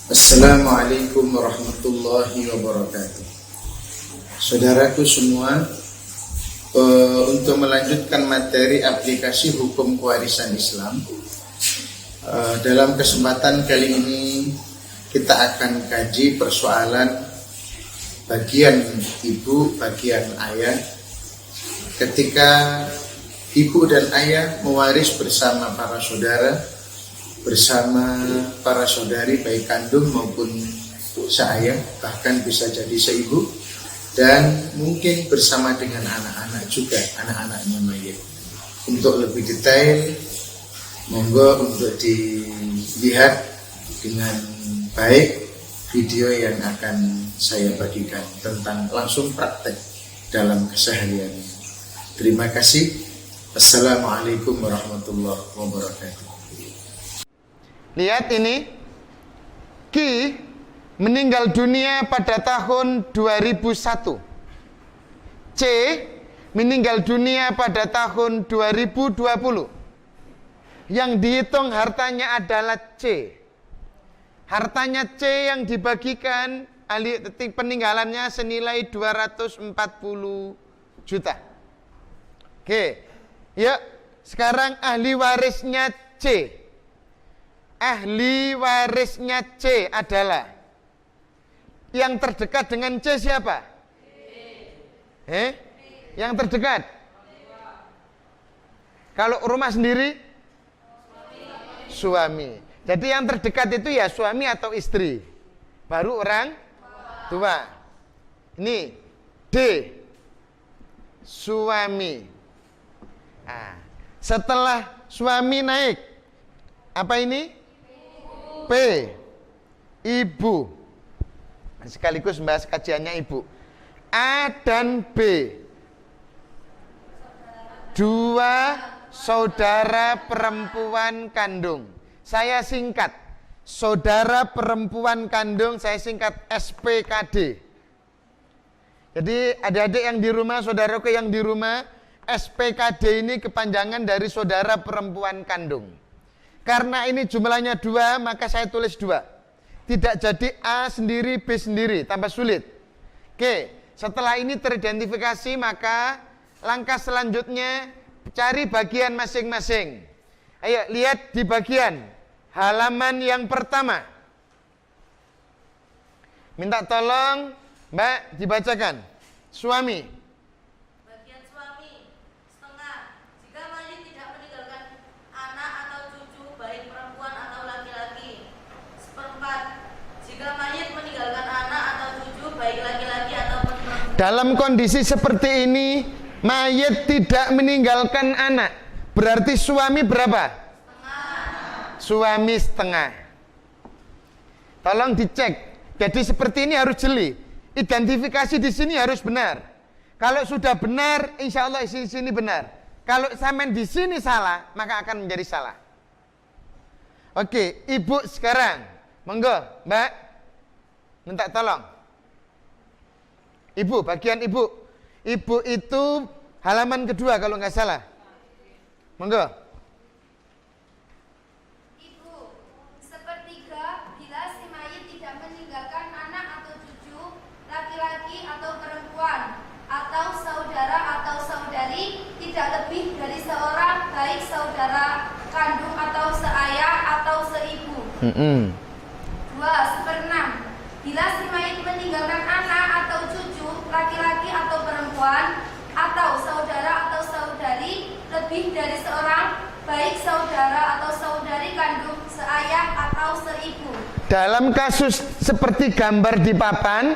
Assalamualaikum warahmatullahi wabarakatuh. Saudaraku semua, untuk melanjutkan materi aplikasi hukum kewarisan Islam, dalam kesempatan kali ini kita akan kaji persoalan bagian ibu, bagian ayah ketika ibu dan ayah mewaris bersama para saudara, bersama para saudari baik kandung maupun seayah, bahkan bisa jadi seibu, dan mungkin bersama dengan anak-anak juga, anak-anaknya mayit. Untuk lebih detail, monggo untuk dilihat dengan baik video yang akan saya bagikan tentang langsung praktek dalam keseharian. Terima kasih. Assalamualaikum warahmatullahi wabarakatuh. Lihat ini, Ki meninggal dunia pada tahun 2001. C meninggal dunia pada tahun 2020. Yang dihitung hartanya adalah C. Hartanya C yang dibagikan, ahli peninggalannya senilai 240 juta. Oke, yuk sekarang ahli warisnya C. Ahli warisnya C adalah yang terdekat dengan C siapa? Yang terdekat. Kalau rumah sendiri? Suami. Jadi yang terdekat itu ya suami atau istri. Baru orang tua. Ini D. Suami. Nah, setelah suami naik, apa ini? P. Ibu. Sekaligus membahas kajiannya ibu. A dan B. Dua saudara perempuan kandung. Saya singkat. Saudara perempuan kandung saya singkat SPKD. Jadi adik-adik yang di rumah, saudaraku yang di rumah, SPKD ini kepanjangan dari saudara perempuan kandung. Karena ini jumlahnya 2, maka saya tulis 2. Tidak jadi A sendiri, B sendiri, tambah sulit. Oke, setelah ini teridentifikasi, maka langkah selanjutnya cari bagian masing-masing. Ayo, lihat di bagian halaman yang pertama. Minta tolong, Mbak, dibacakan. Suami. Dalam kondisi seperti ini, mayit tidak meninggalkan anak. Berarti suami berapa? Setengah. Suami setengah. Tolong dicek. Jadi seperti ini harus jeli. Identifikasi di sini harus benar. Kalau sudah benar, insya Allah di sini benar. Kalau sampai di sini salah, maka akan menjadi salah. Oke, ibu sekarang. Monggo, Mbak. Minta tolong. Ibu, bagian ibu. Ibu itu halaman kedua kalau nggak salah. Monggo. Ibu, sepertiga bila si mayit tidak meninggalkan anak atau cucu, laki-laki atau perempuan, atau saudara atau saudari, tidak lebih dari seorang, baik saudara kandung atau seayah atau seibu. 2/6. Bila si mayit meninggalkan anak atau cucu, laki-laki atau perempuan, atau saudara atau saudari, lebih dari seorang, baik saudara atau saudari kandung, seayah atau seibu. Dalam kasus seperti gambar di papan,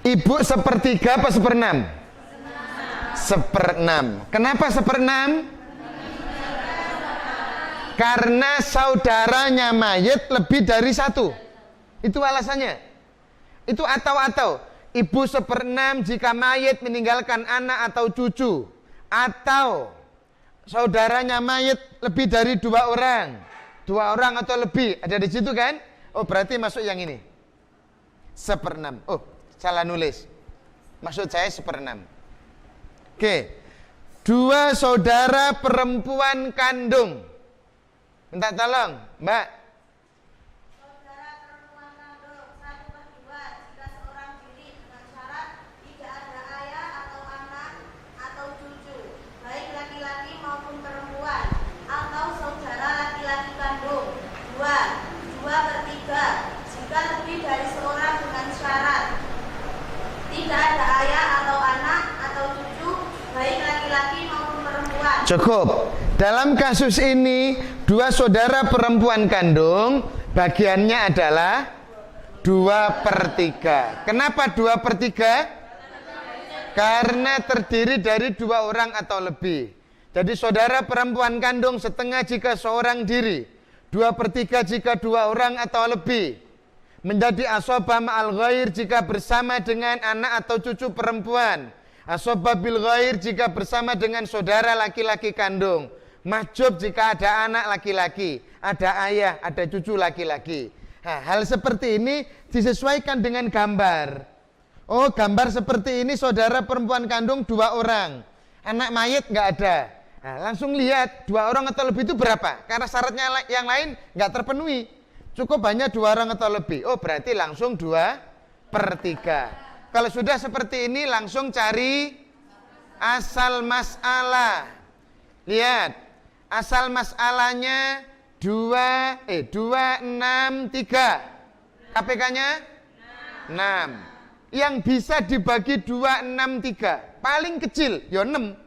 ibu sepertiga apa 1/6? 1/6. Kenapa 1/6? Karena saudaranya mayit lebih dari 1. Itu alasannya. Itu atau. Ibu 1/6 jika mayit meninggalkan anak atau cucu. Atau saudaranya mayit lebih dari 2 orang. 2 orang atau lebih. Ada di situ kan? Oh, berarti masuk yang ini. 1/6. Oh, salah nulis. Maksud saya 1/6. Oke. 2 saudara perempuan kandung. Minta tolong, Mbak. Saudara perempuan tidak ada ayah atau anak atau cucu, baik laki-laki maupun perempuan. Cukup. Dalam kasus ini, dua saudara perempuan kandung, bagiannya adalah 2/3. Kenapa 2/3? Karena terdiri dari 2 orang atau lebih. Jadi saudara perempuan kandung setengah jika seorang diri, 2/3 jika 2 orang atau lebih. Menjadi asobah ma'al ghair jika bersama dengan anak atau cucu perempuan. Asobah bil ghair jika bersama dengan saudara laki-laki kandung. Mahjub jika ada anak laki-laki, ada ayah, ada cucu laki-laki. Nah, hal seperti ini disesuaikan dengan gambar. Oh, gambar seperti ini saudara perempuan kandung 2 orang. Anak mayit nggak ada. Nah, langsung lihat 2 orang atau lebih itu berapa? Karena syaratnya yang lain nggak terpenuhi. Cukup hanya 2 orang atau lebih. Oh, berarti langsung 2/3. Kalau sudah seperti ini langsung cari asal masalah. Lihat. Asal masalahnya 263. KPK-nya 6. Yang bisa dibagi 263 paling kecil ya 6.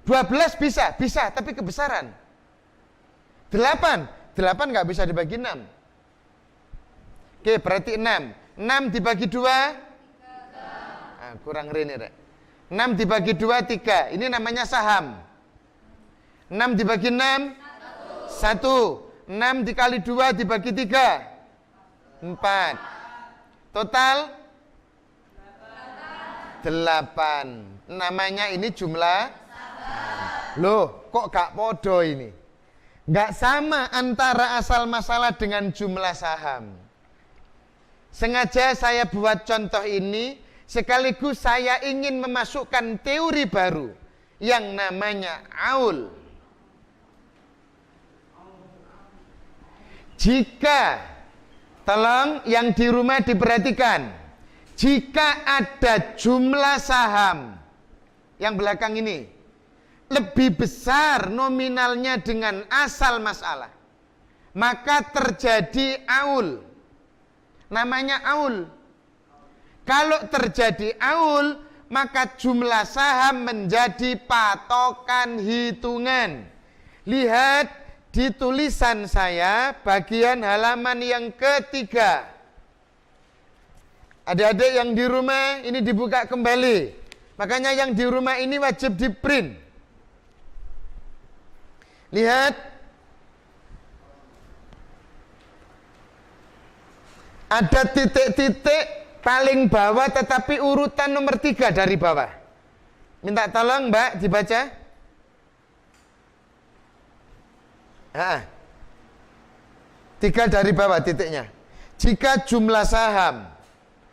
12 bisa tapi kebesaran. 8 nggak bisa dibagi 6. Oke, berarti 6. 6 dibagi 2 kurang rini, Rek. 6 dibagi 2 3. Ini namanya saham. 6 dibagi 6 1. 6 dikali 2 dibagi 3 4. Total 8. Namanya ini jumlah. Loh, kok gak podo ini? Gak sama antara asal masalah dengan jumlah saham. Sengaja saya buat contoh ini sekaligus saya ingin memasukkan teori baru yang namanya aul. Jika, tolong yang di rumah diperhatikan, jika ada jumlah saham yang belakang ini lebih besar nominalnya dengan asal masalah, maka terjadi aul. Namanya aul. Kalau terjadi aul, maka jumlah saham menjadi patokan hitungan. Lihat di tulisan saya bagian halaman yang ketiga. Adik-adik yang di rumah ini dibuka kembali. Makanya yang di rumah ini wajib di print. Lihat. Ada titik-titik paling bawah tetapi urutan nomor 3 dari bawah. Minta tolong Mbak dibaca. 3 dari bawah titiknya. Jika jumlah saham,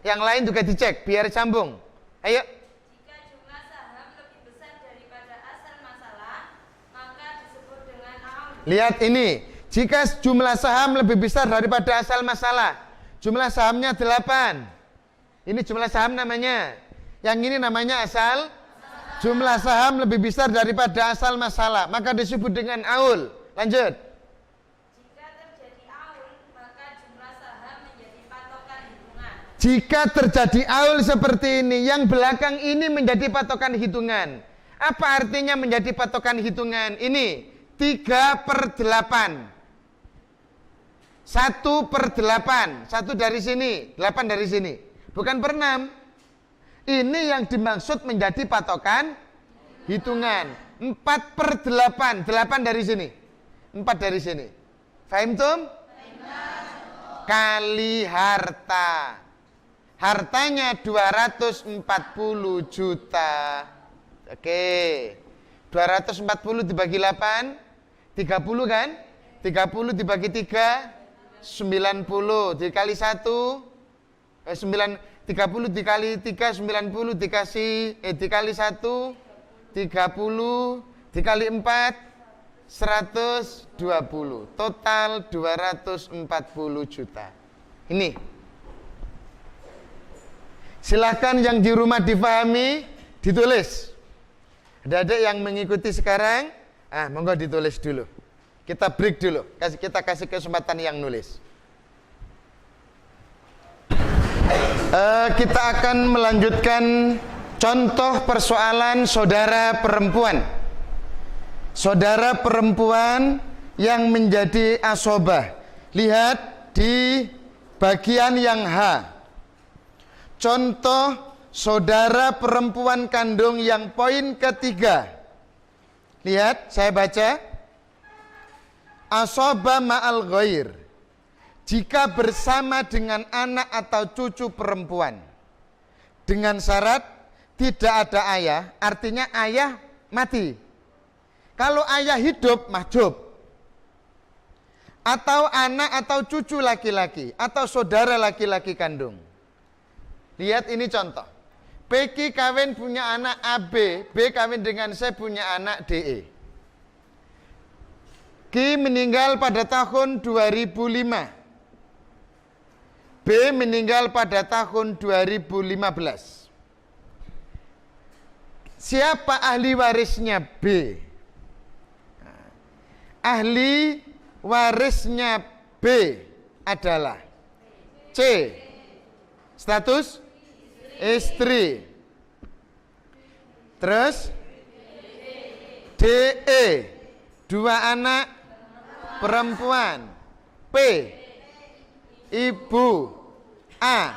yang lain juga dicek biar sambung. Ayo. Jika jumlah saham lebih besar daripada asal masalah, maka disebut dengan aul. Lihat ini. Jika jumlah saham lebih besar daripada asal masalah, jumlah sahamnya 8. Ini jumlah saham namanya. Yang ini namanya asal. Jumlah saham lebih besar daripada asal masalah, maka disebut dengan aul. Lanjut. Jika terjadi aul, maka jumlah saham menjadi patokan hitungan. Jika terjadi aul seperti ini, yang belakang ini menjadi patokan hitungan. Apa artinya menjadi patokan hitungan? Ini 3/8. 1/8. 1 dari sini, 8 dari sini. Bukan per 6. Ini yang dimaksud menjadi patokan hitungan. 4/8. 8 dari sini. 4 dari sini. Fahim tum? Kali harta. Hartanya 240 juta. Oke. 240 dibagi 8, 30 kan? 30 dibagi 3, 90 dikali 1, 30 dikali 3, 90 dikali 1, 30 dikali 4, 120, total 240 juta. Ini. Silahkan yang di rumah difahami, ditulis. Ada yang mengikuti sekarang, monggo ditulis dulu. Kita break dulu, kita kasih kesempatan yang nulis. Kita akan melanjutkan contoh persoalan saudara perempuan. Saudara perempuan yang menjadi asobah. Lihat di bagian yang H. Contoh saudara perempuan kandung yang poin ketiga. Lihat, saya baca. Asobah ma'al ghair. Jika bersama dengan anak atau cucu perempuan. Dengan syarat tidak ada ayah, artinya ayah mati. Kalau ayah hidup, mahjub. Atau anak atau cucu laki-laki, atau saudara laki-laki kandung. Lihat ini contoh. PQ kawin punya anak AB, B kawin dengan C punya anak DE. Q meninggal pada tahun 2005. B meninggal pada tahun 2015. Siapa ahli warisnya B? Ahli warisnya B adalah C. Status istri. Terus DE, dua anak perempuan. P, ibu. A,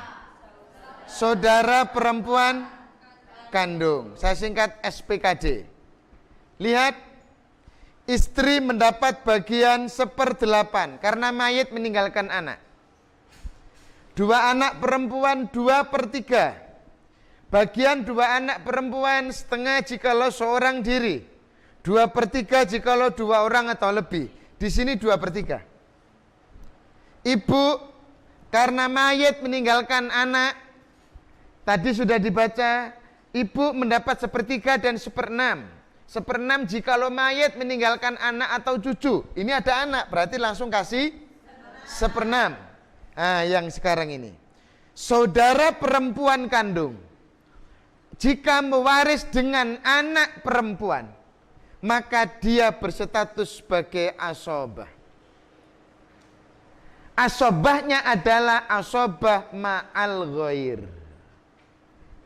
saudara perempuan kandung. Saya singkat SPKD. Lihat, istri mendapat bagian 1/8 karena mayit meninggalkan anak. Dua anak perempuan 2/3. Bagian dua anak perempuan setengah jikalau seorang diri. 2/3 jikalau dua orang atau lebih. Di sini 2/3. Ibu karena mayit meninggalkan anak, tadi sudah dibaca, ibu mendapat 1/3 dan 1/6. 1/6 jikalau mayit meninggalkan anak atau cucu. Ini ada anak, berarti langsung kasih 1/6. Nah, yang sekarang ini. Saudara perempuan kandung, jika mewaris dengan anak perempuan, maka dia berstatus sebagai asobah. Asobahnya adalah asobah ma'al ghair.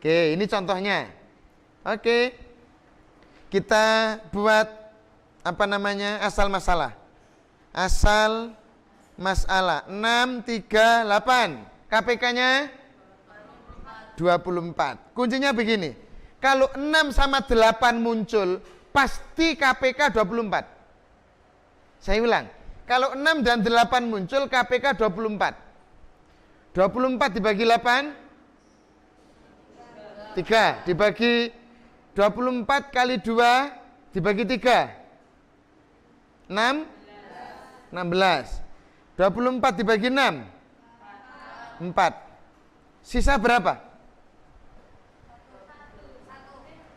Oke, ini contohnya. Oke. Kita buat asal masalah. Asal masalah 638. KPK-nya 24. Kuncinya begini. Kalau 6 sama 8 muncul, pasti KPK 24. Saya ulang. Kalau 6 dan 8 muncul, KPK 24. 24 dibagi 8? 3. Dibagi 24 kali 2, dibagi 3? 6? 16. 24 dibagi 6? 4. Sisa berapa?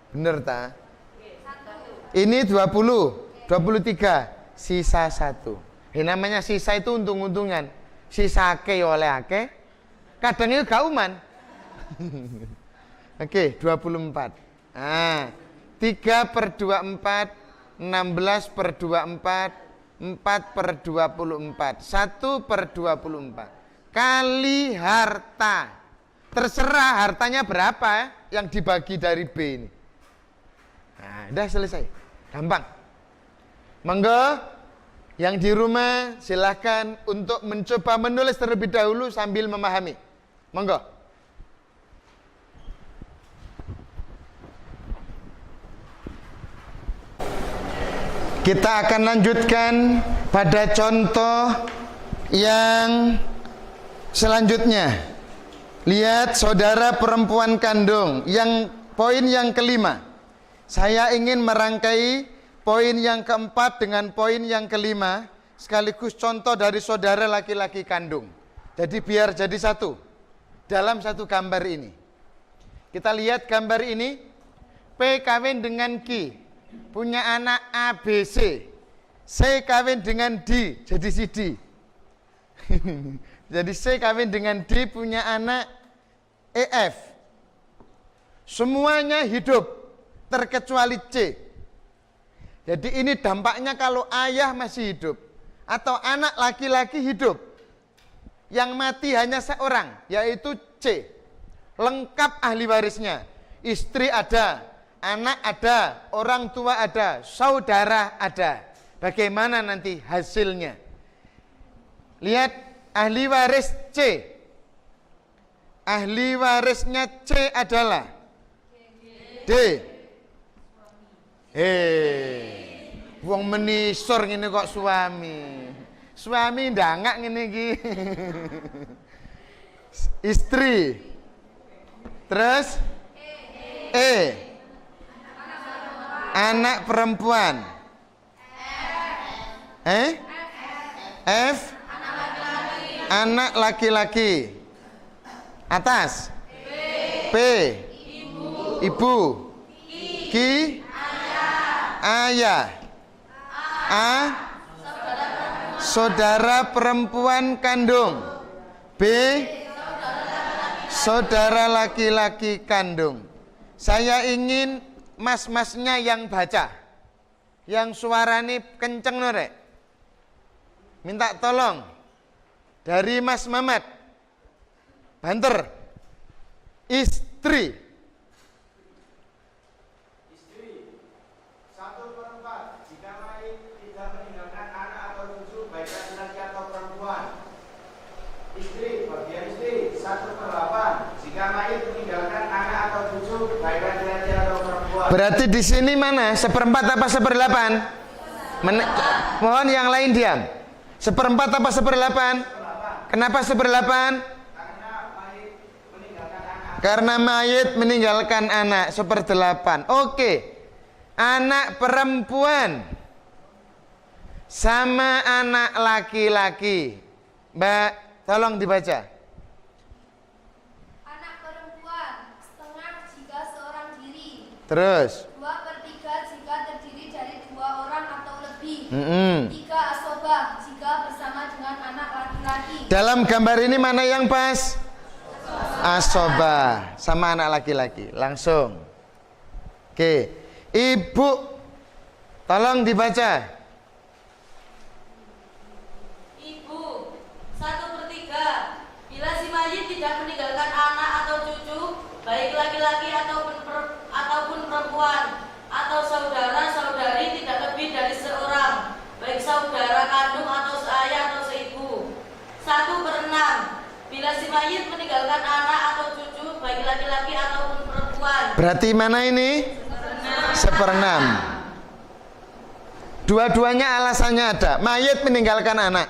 Bener tak? Ini 20, 23. Sisa 1. Namanya sisa itu untung-untungan. Sisa ake oleh ake. Kadang itu gauman. Oke, 24. Nah, 3/24, 16/24, 4/24, 1/24. Kali harta. Terserah hartanya berapa yang dibagi dari B ini. Nah, udah selesai. Gampang. Monggo. Yang di rumah silahkan untuk mencoba menulis terlebih dahulu sambil memahami. Monggo. Kita akan lanjutkan pada contoh yang selanjutnya. Lihat saudara perempuan kandung yang poin yang kelima. Saya ingin merangkai poin yang keempat dengan poin yang kelima, sekaligus contoh dari saudara laki-laki kandung. Jadi biar jadi satu dalam satu gambar ini. Kita lihat gambar ini. P kawin dengan Q, punya anak A, B, C. C kawin dengan D, jadi si D. Jadi C kawin dengan D, punya anak E, F. Semuanya hidup, terkecuali C. Jadi ini dampaknya kalau ayah masih hidup atau anak laki-laki hidup. Yang mati hanya seorang, yaitu C. lengkap ahli warisnya. Istri ada, anak ada, orang tua ada, saudara ada. Bagaimana nanti hasilnya? Lihat ahli waris C. Ahli warisnya C adalah D. Wong menisor ngene kok suami. Suami ndangak ngene iki. Istri. Terus anak perempuan. F anak laki-laki. Atas P ibu. Q ayah. A saudara perempuan kandung. B saudara laki-laki kandung. Saya ingin mas-masnya yang baca, yang suaranya kenceng norek. Minta tolong dari Mas Mamat. Banter. Istri. Satu perempat jika mayit tidak meninggalkan anak atau cucu baik laki-laki atau perempuan. Istri, bagian istri 1/8 jika mayit meninggalkan anak atau cucu baik laki-laki atau perempuan. Berarti di sini mana? 1/4 apa 1/8? Mohon yang lain diam. 1/4 apa 1/8? Kenapa 1/8? Karena mayit meninggalkan anak 1/8. Oke. Anak perempuan sama anak laki-laki. Mbak, tolong dibaca. Anak perempuan setengah jika seorang diri. Terus 2/3 jika terdiri dari 2 orang atau lebih. 3 asobah jika bersama dengan anak laki-laki. dalam gambar ini mana yang pas? Asobah sama anak laki-laki. Langsung. Oke. Ibu, tolong dibaca. Ibu 1/3 bila si mayit tidak meninggalkan anak atau cucu baik laki-laki ataupun perempuan atau saudara-saudari tidak lebih dari seorang baik saudara kandung atau seayah atau seibu. 1/6 bila si mayit meninggalkan anak atau cucu baik laki-laki ataupun perempuan. Berarti mana ini? 1/6. Dua-duanya alasannya ada. Mayit meninggalkan anak.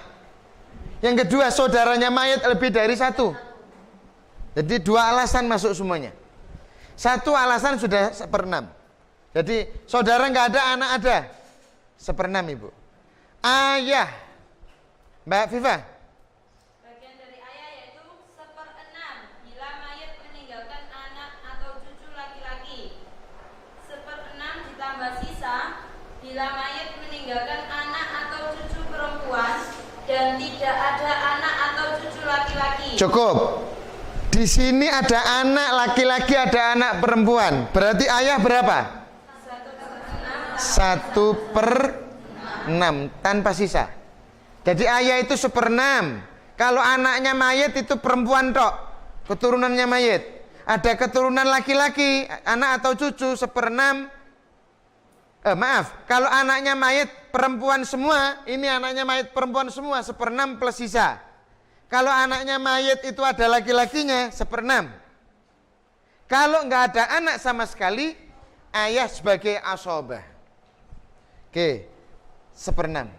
Yang kedua, saudaranya mayit lebih dari 1. Jadi 2 alasan masuk semuanya. 1 alasan sudah 1/6. Jadi saudara nggak ada, anak ada. 1/6 ibu. Ayah, Mbak Viva. Bagian dari ayah yaitu 1/6 bila mayit meninggalkan anak atau cucu laki-laki. 1/6 ditambah sisa bila mayit meninggalkan anak atau cucu perempuan dan tidak ada anak atau cucu laki-laki. Cukup. Di sini ada anak laki-laki, ada anak perempuan. Berarti ayah berapa? 1/6 tanpa sisa. Jadi ayah itu 1/6. Kalau anaknya mayit itu perempuan tok, keturunannya mayit. Ada keturunan laki-laki, anak atau cucu 1/6. Kalau anaknya mayit perempuan semua, ini anaknya mayit perempuan semua 1/6 plus sisa. Kalau anaknya mayit itu ada laki-lakinya 1/6. Kalau nggak ada anak sama sekali, ayah sebagai asobah. Oke, 1/6.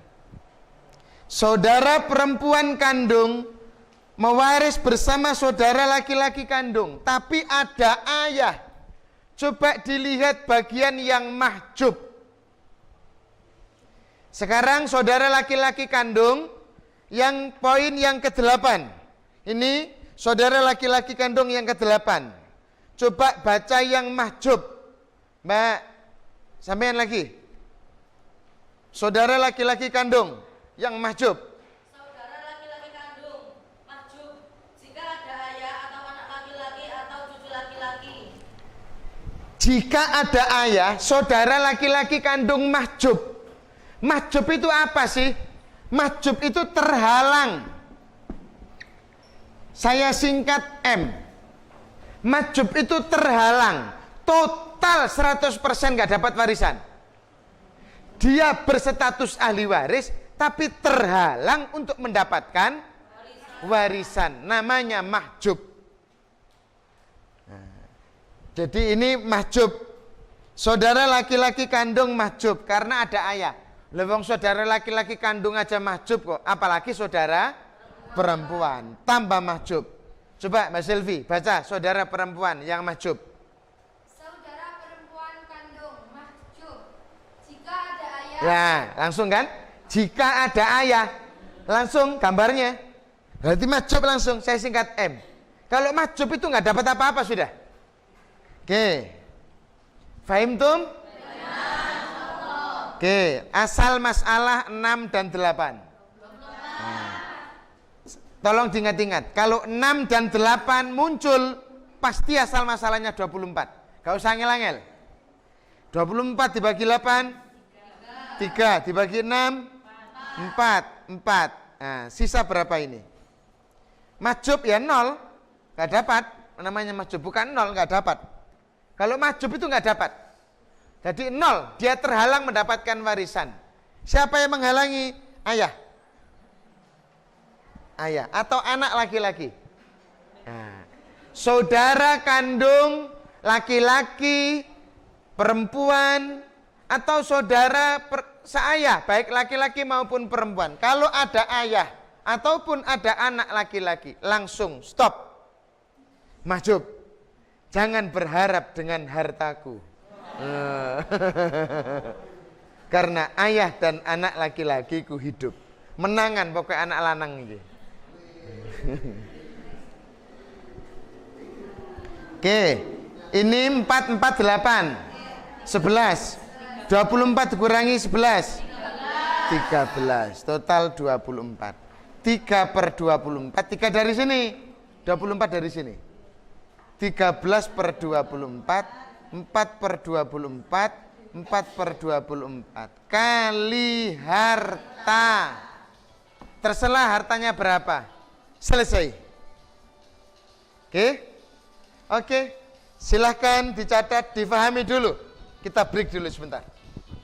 Saudara perempuan kandung mewaris bersama saudara laki-laki kandung, tapi ada ayah. Coba dilihat bagian yang mahjub. Sekarang saudara laki-laki kandung, yang poin yang ke-8. Ini saudara laki-laki kandung yang ke-8. Coba baca yang mahjub. Mbak, sampean lagi. Saudara laki-laki kandung yang mahjub. Saudara laki-laki kandung mahjub jika ada ayah atau anak laki-laki atau cucu laki-laki. Jika ada ayah, saudara laki-laki kandung mahjub. Mahjub itu apa sih? Mahjub itu terhalang. Saya singkat M. Mahjub itu terhalang, total 100% nggak dapat warisan. Dia berstatus ahli waris, tapi terhalang untuk mendapatkan warisan. Namanya mahjub. Nah, jadi ini mahjub. Saudara laki-laki kandung mahjub karena ada ayah. Lewong saudara laki-laki kandung aja mahjub kok, apalagi saudara perempuan tambah mahjub. Coba Mbak Selvi baca saudara perempuan yang mahjub. Saudara perempuan kandung mahjub. Jika ada ayah. Nah, langsung kan? Jika ada ayah, langsung gambarnya. Berarti mahjub langsung, saya singkat M. Kalau mahjub itu nggak dapat apa-apa sudah. Oke. Fahim tum? Oke, asal masalah 6 dan 8. Nah, tolong diingat-ingat, kalau 6 dan 8 muncul, pasti asal masalahnya 24. Gak usah ngel-ngel. 24 dibagi 8, 3 dibagi 6, 4. Nah, sisa berapa ini? Mahjub ya 0, gak dapat. Namanya mahjub, bukan 0, gak dapat. Kalau mahjub itu gak dapat. Jadi 0, dia terhalang mendapatkan warisan. Siapa yang menghalangi? Ayah. Ayah atau anak laki-laki. Nah, saudara kandung laki-laki, perempuan, atau saudara seayah, baik laki-laki maupun perempuan. Kalau ada ayah ataupun ada anak laki-laki, langsung stop. Mahjub. Jangan berharap dengan hartaku. Karena ayah dan anak laki-lakiku hidup. Menangan pokoknya anak lanang ini. Oke, ini 4, 4, 8 11 24 dikurangi 11 13, total 24. 3 per 24, 3 dari sini, 24 dari sini. 13 per 24, 4 per 24, 4 per 24 kali harta. Terserah hartanya berapa. Selesai. Oke? Oke. Silahkan dicatat, difahami dulu. Kita break dulu sebentar.